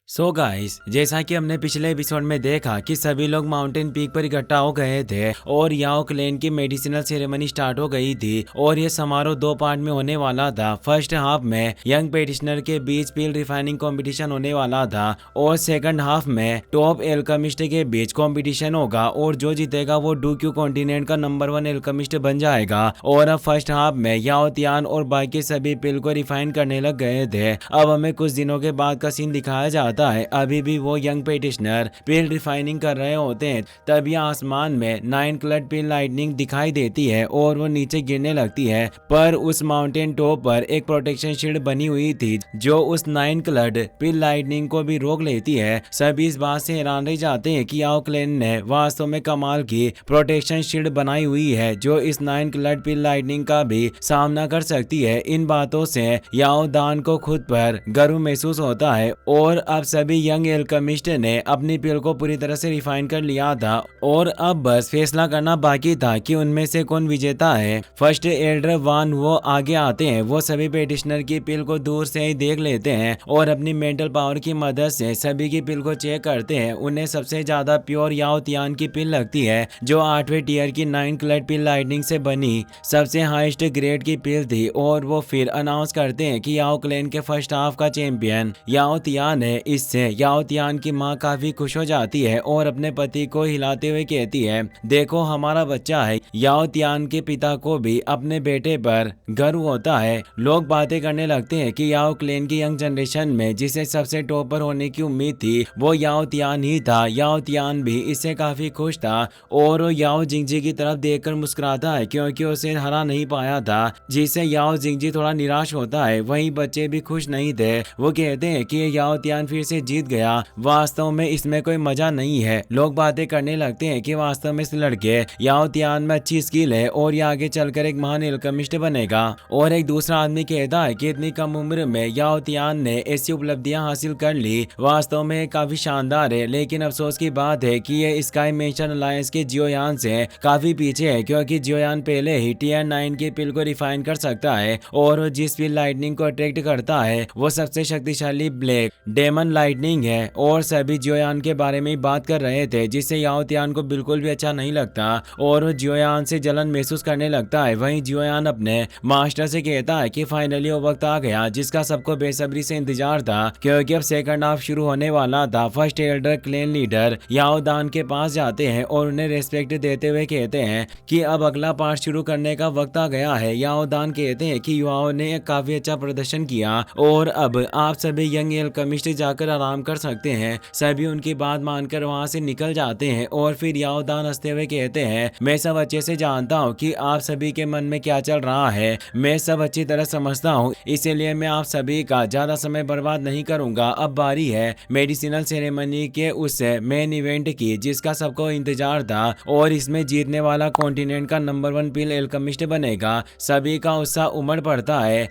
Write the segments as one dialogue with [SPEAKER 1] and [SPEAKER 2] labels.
[SPEAKER 1] So guys, जैसा कि हमने पिछले एपिसोड में देखा कि सभी लोग माउंटेन पीक पर इकट्ठा हो गए थे और याओ क्लैन की मेडिसिनल सेरेमनी स्टार्ट हो गई थी और ये समारोह दो पार्ट में होने वाला था। फर्स्ट हाफ में यंग पेटिशनर के बीच पील रिफाइनिंग कंपटीशन होने वाला था और सेकंड हाफ में टॉप एल्केमिस्ट के बीच कंपटीशन होगा और जो जीतेगा वो डूक्यू कॉन्टिनेंट का नंबर 1 एल्केमिस्ट बन जाएगा। और अब फर्स्ट हाफ में याओ तियान और बाकी सभी पील को रिफाइन करने लग गए थे। अब हमें कुछ दिनों के बाद का सीन दिखाया जाता है। अभी भी वो यंग पेटिशनर पील रिफाइनिंग कर रहे होते हैं, तभी आसमान में 9 कलर्ड पील लाइटनिंग दिखाई देती है और वो नीचे गिरने लगती है। पर उस माउंटेन टॉप पर एक प्रोटेक्शन शील्ड बनी हुई थी जो उस 9 कलर्ड पील लाइटनिंग को भी रोक लेती है। सभी इस बात से हैरान रह जाते हैं कि याओ क्लैन ने वास्तव में कमाल की प्रोटेक्शन शील्ड बनाई हुई है जो इस 9 कलर्ड पील लाइटनिंग का भी सामना कर सकती है। इन बातों से याओ दान को खुद पर गर्व महसूस होता है और अब सभी यंग एल्केमिस्ट ने अपनी पील को पूरी तरह से रिफाइन कर लिया था और अब बस फैसला करना बाकी था कि उनमें से कौन विजेता है। फर्स्ट एल्डर वान वो आगे आते हैं। वो सभी पेटिशनर की पील को दूर से ही देख लेते हैं और अपनी मेंटल पावर की मदद से सभी की पील को चेक करते हैं। उन्हें सबसे ज्यादा प्योर याओ तियान की पील लगती है जो 8वें टीयर की 9 कलर्ड पील लाइटनिंग से बनी सबसे हाईएस्ट ग्रेड की पील थी। और वो फिर अनाउंस करते हैं कि याओ क्लैन के फर्स्ट हाफ का चैंपियन याओ तियान है। इससे याओ तियान की माँ काफी खुश हो जाती है और अपने पति को हिलाते हुए कहती है, देखो हमारा बच्चा है। याओ तियान के पिता को भी अपने बेटे पर गर्व होता है। लोग बातें करने लगते हैं कि याओ क्लैन की यंग जनरेशन में जिसे सबसे टॉप पर होने की उम्मीद थी वो याओ तियान ही था। याओ तियान भी इससे काफी खुश था और वो याओ जिंगजी की तरफ देखकर मुस्कुराता है क्योंकि उसे हरा नहीं पाया था, जिससे याओ जिंगजी थोड़ा निराश होता है। वहीं बच्चे भी खुश नहीं थे। वो कहते हैं कि याओ तियान फिर से जीत गया। वास्तव में इसमें कोई मजा नहीं है। लोग बातें करने लगते हैं कि वास्तव में इस लड़के याओ तियान में अच्छी स्किल है और ये आगे चलकर एक महान एल्केमिस्ट बनेगा। और एक दूसरा आदमी कहता है कि इतनी कम उम्र में याओ तियान ने ऐसी उपलब्धियां हासिल कर ली, वास्तव में काफी शानदार है। लेकिन अफसोस की बात है कि ये स्काई मेंशन अलायंस के जियोयान से काफी पीछे है क्योंकि जियोयान पहले ही टीयर 9 की पिल को रिफाइन कर सकता है और जिस पिल लाइटनिंग को अट्रैक्ट करता है वो सबसे शक्तिशाली ब्लैक डेमन लाइटनिंग है। और सभी जियोयान के बारे में बात कर रहे थे जिससे याओ तियान को बिल्कुल भी अच्छा नहीं लगता और जियोयान से जलन महसूस करने लगता है। वहीं जियोयान अपने मास्टर से कहता है कि फाइनली वो वक्त आ गया जिसका सबको बेसब्री से इंतजार था क्योंकि अब सेकंड हाफ शुरू होने वाला था। फर्स्ट एल्डर क्लैन लीडर याओ दान के पास जाते हैं और उन्हें रेस्पेक्ट देते हुए कहते हैं कि अब अगला पार्ट शुरू करने का वक्त आ गया है। याओ दान कहते हैं कि युवाओं ने काफी अच्छा प्रदर्शन किया और अब आप सभी यंग एल्केमिस्ट जाकर आराम कर सकते हैं। सभी उनकी बात मानकर वहां से निकल जाते हैं और फिर याओ दान हंसते हुए कहते हैं, मैं सब अच्छे से जानता हूँ कि आप सभी के मन में क्या चल रहा है। मैं सब अच्छी तरह समझता हूँ, इसीलिए मैं आप सभी का ज्यादा समय बर्बाद नहीं करूंगा। अब बारी है मेडिसिनल सेरेमनी के उस मेन इवेंट की जिसका सबको इंतजार था और इसमें जीतने वाला कॉन्टिनेंट का नंबर 1 पील एल्केमिस्ट बनेगा। सभी का उत्साह उमड़ पड़ता है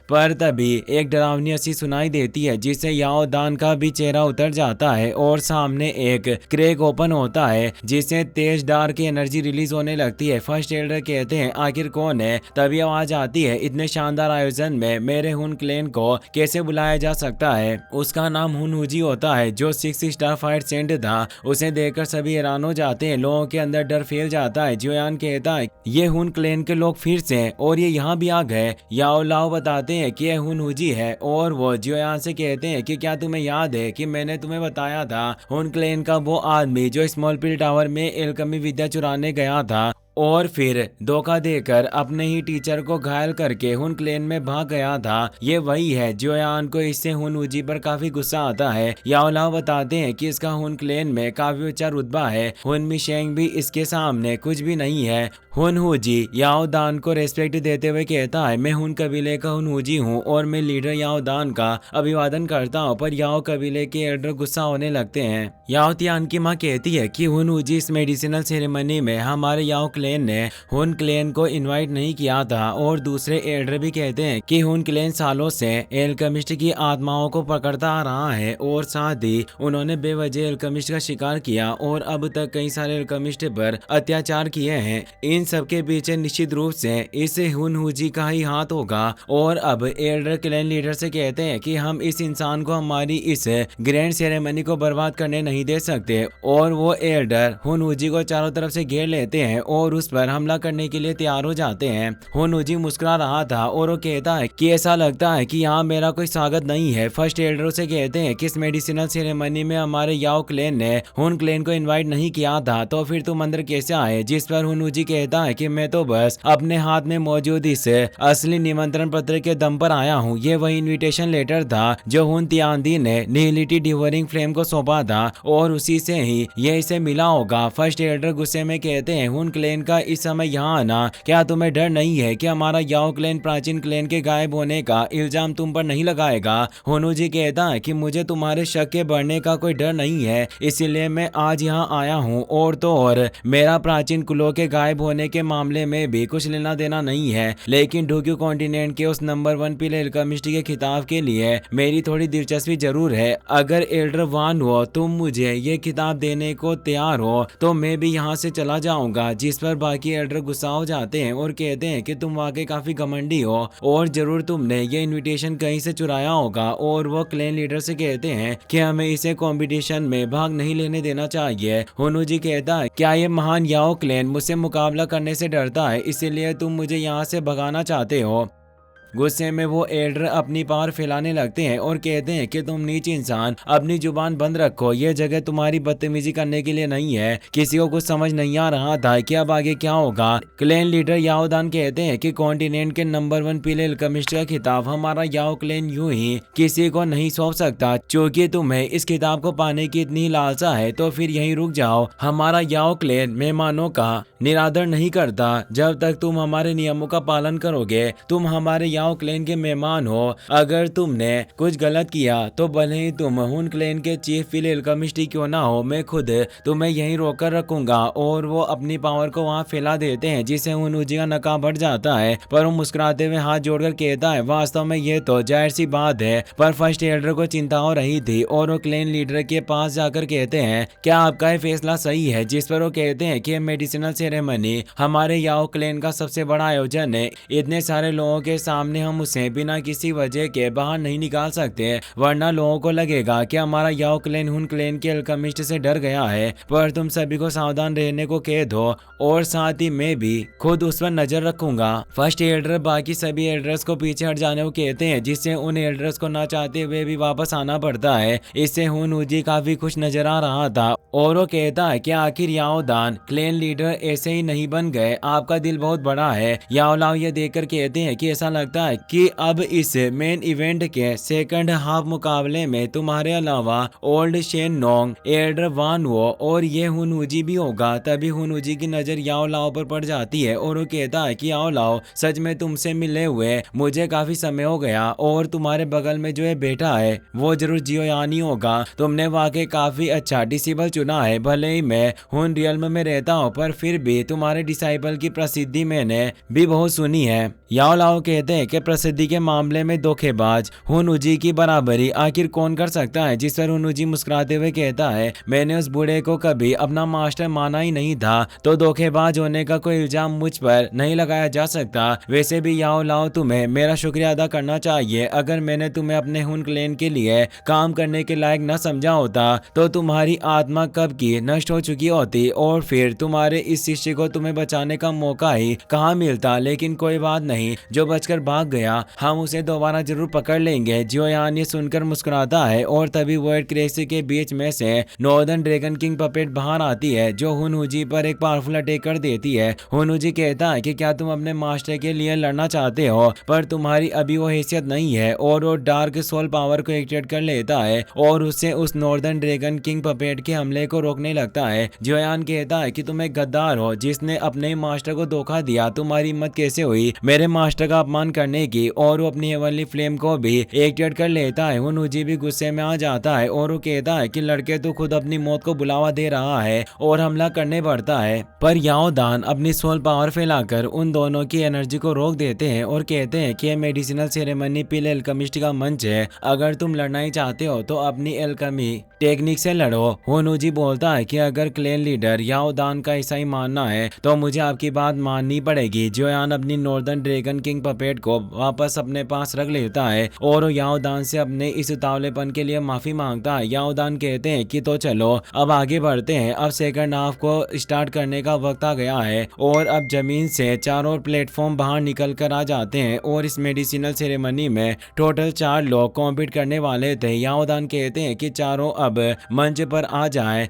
[SPEAKER 1] पर तभी एक डरावनी हंसी सुनाई देती है जिससे याओ दान का भी चेहरा उतर जाता है और सामने एक क्रैक ओपन होता है जिससे तेज डार्क की एनर्जी रिलीज होने लगती है। फर्स्ट एल्डर कहते हैं, आखिर कौन है? तभी आवाज आती है, इतने शानदार आयोजन में मेरे हुन क्लैन को कैसे बुलाया जा सकता है? उसका नाम हुन हुजी होता है जो 6 स्टार फाइट सेंट था। उसे देखकर सभी हैरान हो जाते हैं। लोगों के अंदर डर फैल जाता है। जियोयान कहता है, ये हुन क्लैन के लोग फिर से और ये यहाँ भी आ गए। याओ लाओ बताते हैं कि यह हुन हुजी है और वो जियोयान से कहते हैं कि क्या तुम्हें याद है कि मैंने तुम्हें बताया था हुन क्लैन का वो आदमी जो स्मॉल पिल टावर में एल्केमी विद्या चुराने गया था और फिर धोखा देकर अपने ही टीचर को घायल करके हुन क्लैन में भाग गया था। ये वही है। जियोयान को इससे हुन हुजी पर काफी गुस्सा आता है। याओ लाओ बताते हैं कि इसका हुन क्लैन में काफी ऊंचा रुतबा है। हुन मिशेंग भी इसके सामने कुछ भी नहीं है। हुन हुजी याओ दान को रेस्पेक्ट देते हुए कहता है, मैं हुन कबीले का हुन हुजी हूँ और मैं लीडर याओ दान का अभिवादन करता हूँ। पर याओ कबीले के एल्डर गुस्सा होने लगते हैं। याओ तियान की माँ कहती है कि हुन हुजी इस मेडिसिनल सेरेमनी में हमारे याओ क्लैन ने हुन क्लैन को इनवाइट नहीं किया था और दूसरे एल्डर भी कहते हैं कि हुन क्लैन सालों से एल्केमिस्ट की आत्माओं को पकड़ता आ रहा है और साथ ही उन्होंने बेवजह एल्केमिस्ट का शिकार किया और अब तक कई सारे एल्केमिस्ट पर अत्याचार किए हैं। इन सब के पीछे निश्चित रूप से इस हुन हुजी का ही हाथ होगा। और अब एल्डर क्लैन लीडर से कहते हैं कि हम इस इंसान को हमारी इस ग्रैंड सेरेमनी को बर्बाद करने नहीं दे सकते और वो एल्डर हुन हुजी को चारों तरफ से घेर लेते हैं और उस पर हमला करने के लिए तैयार हो जाते हैं। हुन हुजी मुस्कुरा रहा था और वो कहता है कि ऐसा लगता है कि यहाँ मेरा कोई स्वागत नहीं है। फर्स्ट एल्डर से कहते हैं कि इस मेडिसिनल सेरेमनी में हमारे याओ क्लैन ने हुन क्लैन को इनवाइट नहीं किया था, तो फिर तुम अंदर कैसे आए? जिस पर हुन हुजी कहता है कि मैं तो बस अपने हाथ में मौजूद इस असली निमंत्रण पत्र के दम पर आया हूँ। ये वही इन्विटेशन लेटर था जो हुन तियांदी ने निहिलिटी डिवोरिंग फ्लेम को सौंपा था और उसी से ही ये इसे मिला होगा। फर्स्ट एल्डर गुस्से में कहते हैं हुन क्लैन का इस समय यहाँ आना, क्या तुम्हें डर नहीं है कि हमारा याओ क्लैन प्राचीन क्लैन के गायब होने का इल्जाम तुम पर नहीं लगाएगा? हुन हुजी कहता है कि मुझे तुम्हारे शक के बढ़ने का कोई डर नहीं है, इसीलिए मैं आज यहाँ आया हूँ। और तो और मेरा प्राचीन कुलों के गायब होने के मामले में भी कुछ लेना देना नहीं है, लेकिन ढोक्यू कॉन्टिनेंट के उस नंबर 1 पीले एल्केमिस्ट के खिताब के लिए मेरी थोड़ी दिलचस्पी जरूर है। अगर एल्डर वान हो तुम मुझे ये खिताब देने को तैयार हो तो मैं भी यहाँ से चला जाऊंगा। जिस पर बाकी एल्डर गुस्सा हो जाते हैं और कहते हैं कि तुम वाकई काफी घमंडी हो और जरूर तुमने ये इनविटेशन कहीं से चुराया होगा। और वो क्लैन लीडर से कहते हैं कि हमें इसे कंपटीशन में भाग नहीं लेने देना चाहिए। हुन हुजी कहता है क्या ये महान याओ क्लैन मुझसे मुकाबला करने से डरता है, इसीलिए तुम मुझे यहाँ से भगाना चाहते हो? गुस्से में वो एल्डर अपनी पावर फैलाने लगते हैं और कहते हैं कि तुम नीच इंसान अपनी जुबान बंद रखो, ये जगह तुम्हारी बदतमीजी करने के लिए नहीं है। किसी को कुछ समझ नहीं आ रहा था कि अब आगे क्या होगा। क्लैन लीडर याओ दान कहते हैं कि कॉन्टिनेंट के नंबर 1 पीले एल्केमिस्ट का खिताब हमारा याओ क्लैन यूं ही किसी को नहीं सौंप सकता। चूंकि तुम्हें इस किताब को पाने की इतनी लालसा है तो फिर यहीं रुक जाओ। हमारा याओ क्लैन मेहमानों का निरादर नहीं करता। जब तक तुम हमारे नियमों का पालन करोगे तुम हमारे याओ क्लैन के मेहमान हो। अगर तुमने कुछ गलत किया तो भले ही तुम हुन क्लैन के चीफ पीले एल्केमिस्ट क्यों ना हो, मैं खुद तुम्हें यहीं रोकर रखूंगा। और वो अपनी पावर को वहां फैला देते हैं जिससे हुन हुजी का नकाब बढ़ जाता है, पर वो मुस्कुराते हुए हाथ जोड़कर कहता है वास्तव में ये तो जाहिर सी बात है। पर फर्स्ट एल्डर को चिंता हो रही थी और वो क्लैन लीडर के पास जाकर कहते हैं क्या आपका ये फैसला सही है? जिस पर वो कहते हैं कि मेडिसिनल सेरेमनी हमारे याओ क्लैन का सबसे बड़ा आयोजन है। इतने सारे लोगों के सामने हम उसे बिना किसी वजह के बाहर नहीं निकाल सकते, वरना लोगों को लगेगा कि हमारा याओ क्लैन हुन क्लैन के एल्केमिस्ट से डर गया है। पर तुम सभी को सावधान रहने को कह दो और साथ ही मैं भी खुद उस पर नजर रखूंगा। फर्स्ट एल्डर बाकी सभी एल्डर्स को पीछे हट जाने को कहते हैं, जिससे उन एल्डर्स को ना चाहते हुए भी वापस आना पड़ता है। इससे हुन हुजी काफी खुश नजर आ रहा था और वो कहता है कि आखिर याओ दान क्लैन लीडर ऐसे ही नहीं बन गए, आपका दिल बहुत बड़ा है। याओ लाओ ये देखकर कहते हैं कि ऐसा लगता है कि अब इस मेन इवेंट के सेकंड हाफ मुकाबले में तुम्हारे अलावा ओल्ड शेन नोंग, एल्डर वान वो और ये हुन हुजी भी होगा। तभी हुन हुजी की नजर याओ लाओ पर पड़ जाती है और वो कहता है कि याओ लाओ सच में तुमसे मिले हुए मुझे काफी समय हो गया और तुम्हारे बगल में जो है बैठा है वो जरूर जियोयानी होगा। तुमने वाकई काफी अच्छा डिसेबल चुना है। भले ही मैं हुन रियल्म में रहता हूँ पर फिर भी तुम्हारे डिसाइबल की प्रसिद्धि मैंने भी बहुत सुनी है। याओ लाओ कहते हैं कि प्रसिद्धि के मामले में धोखेबाज हुन हुजी की बराबरी आखिर कौन कर सकता है? जिस पर हुन हुजी मुस्कुराते हुए कहता है मैंने उस बूढ़े को कभी अपना मास्टर माना ही नहीं था, तो धोखेबाज होने का कोई इल्जाम मुझ पर नहीं लगाया जा सकता। वैसे भी याओ लाओ तुम्हें मेरा शुक्रिया अदा करना चाहिए। अगर मैंने तुम्हें अपने हुन क्लैन के लिए काम करने के लायक न समझा होता तो तुम्हारी आत्मा कब की नष्ट हो चुकी होती और फिर तुम्हारे इस शिष्य को तुम्हें बचाने का मौका ही कहाँ मिलता। लेकिन कोई बात नहीं, जो बचकर भाग गया हम उसे दोबारा जरूर पकड़ लेंगे। जियोयान ये सुनकर मुस्कुराता है और तभी वर्ल्ड क्रेसी के बीच में से नॉर्दर्न ड्रैगन किंग पपेट बाहर आती है जो हुन हुजी पर एक पावरफुल अटैक कर देती है। हुन हुजी कहता है कि क्या तुम अपने मास्टर के लिए लड़ना चाहते हो, पर तुम्हारी अभी वो हैसियत नहीं है। और वो डार्क सोल पावर को एक्टिवेट कर लेता है और उससे उस नॉर्दर्न ड्रैगन किंग पपेट के हमले को रोकने लगता है। जियोयान कहता है कि तुम एक गद्दार हो जिसने अपने मास्टर को धोखा दिया, तुम्हारी हिम्मत कैसे हुई मेरे मास्टर का अपमान करने की और वो अपनी हेवनली फ्लेम को भी एक्टिवेट कर लेता है। हुनूजी भी गुस्से में आ जाता है और वो कहता है कि लड़के तो खुद अपनी मौत को बुलावा दे रहा है और हमला करने पड़ता है। पर याओ दान अपनी सोल पावर फैलाकर उन दोनों की एनर्जी को रोक देते हैं और कहते हैं कि ये मेडिसिनल सेरेमनी पिल एल्केमिस्ट का मंच है, अगर तुम लड़ना ही चाहते हो तो अपनी एल्केमी टेक्निक से लड़ो। हुनूजी बोलता है कि अगर क्लेन लीडर याओ दान का ऐसा ही मानना है तो मुझे आपकी बात माननी पड़ेगी। जोयान अपनी नॉर्दर्न ड्रैगन किंग पपेट को वापस अपने पास रख लेता है और याओ दान से अपने इस उतावलेपन के लिए माफी मांगता है। याओ दान कहते हैं कि तो चलो अब आगे बढ़ते हैं, अब सेकंड हाफ को स्टार्ट करने का वक्त आ गया है। और अब जमीन से चारों प्लेटफॉर्म बाहर निकल कर आ जाते हैं और इस मेडिसिनल सेरेमनी में टोटल 4 लोग कॉम्पीट करने वाले थे। याओ दान कहते हैं कि चारों अब मंच पर आ जाएं।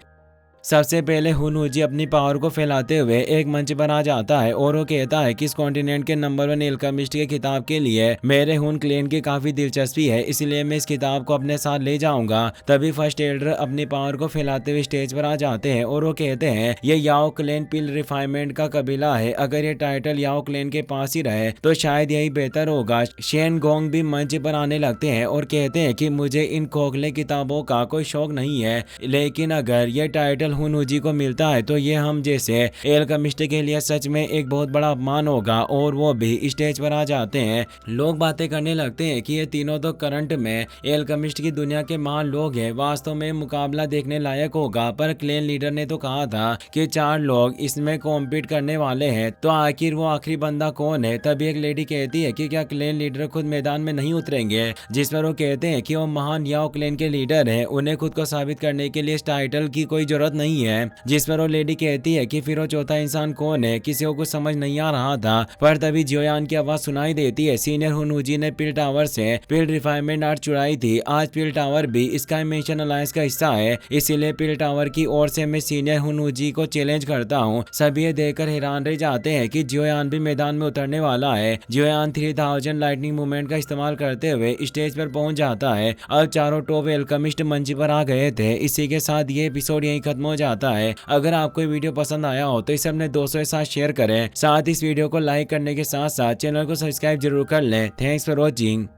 [SPEAKER 1] सबसे पहले हुनूजी अपनी पावर को फैलाते हुए एक मंच पर आ जाता है और वो कहता है कि इस कॉन्टिनेंट के नंबर 1 एल्केमिस्ट के खिताब के लिए मेरे हुन क्लेन की काफी दिलचस्पी है, इसलिए मैं इस किताब को अपने साथ ले जाऊंगा। तभी फर्स्ट एल्डर अपनी पावर को फैलाते हुए स्टेज पर आ जाते हैं और वो कहते हैं ये याओ क्लेन पिल रिफाइनमेंट का कबीला है, अगर ये टाइटल याओ क्लेन के पास ही रहे तो शायद यही बेहतर होगा। शेन गोंग भी मंच पर आने लगते हैं और कहते हैं कि मुझे इन खोखले किताबों का कोई शौक नहीं है, लेकिन अगर ये टाइटल हुनूजी को मिलता है तो ये हम जैसे एल्केमिस्ट के लिए सच में एक बहुत बड़ा अपमान होगा। और वो भी स्टेज पर आ जाते हैं। लोग बातें करने लगते हैं कि ये तीनों तो करंट में एल्केमिस्ट की दुनिया के महान लोग हैं, वास्तव में मुकाबला देखने लायक होगा। पर क्लेन लीडर ने तो कहा था कि 4 लोग इसमें कॉम्पीट करने वाले हैं, तो आखिर वो आखिरी बंदा कौन है। तभी एक लेडी कहती है कि क्या क्लेन लीडर खुद मैदान में नहीं उतरेंगे, जिस पर वो कहते हैं कि वो महान याओ क्लेन के लीडर हैं, उन्हें खुद को साबित करने के लिए इस टाइटल की कोई जरूरत नहीं है। जिस पर वो लेडी कहती है कि फिर वो चौथा इंसान कौन है। किसी को कुछ समझ नहीं आ रहा था, पर तभी जोयान की आवाज सुनाई देती है। सीनियर हुनूजी ने पिल टावर से पिल रिफाइनमेंट आर्ट चुराई थी, आज पिल टावर भी स्काई मिशन अलायंस का हिस्सा है, इसीलिए पिल टावर की ओर से मैं सीनियर हुनूजी को चैलेंज करता हूँ। सभी ये देखकर हैरान रह जाते हैं कि जोयान भी मैदान में उतरने वाला है। जोयान 3000 लाइटनिंग मूवमेंट का इस्तेमाल करते हुए स्टेज पर पहुंच जाता है। अब चारों टॉप एल्केमिस्ट मंच पर आ गए थे। इसी के साथ ये एपिसोड यहीं खत्म हो जाता है। अगर आपको ये वीडियो पसंद आया हो तो इसे अपने दोस्तों के साथ शेयर करें, साथ इस वीडियो को लाइक करने के साथ साथ चैनल को सब्सक्राइब जरूर कर लें। Thanks for watching.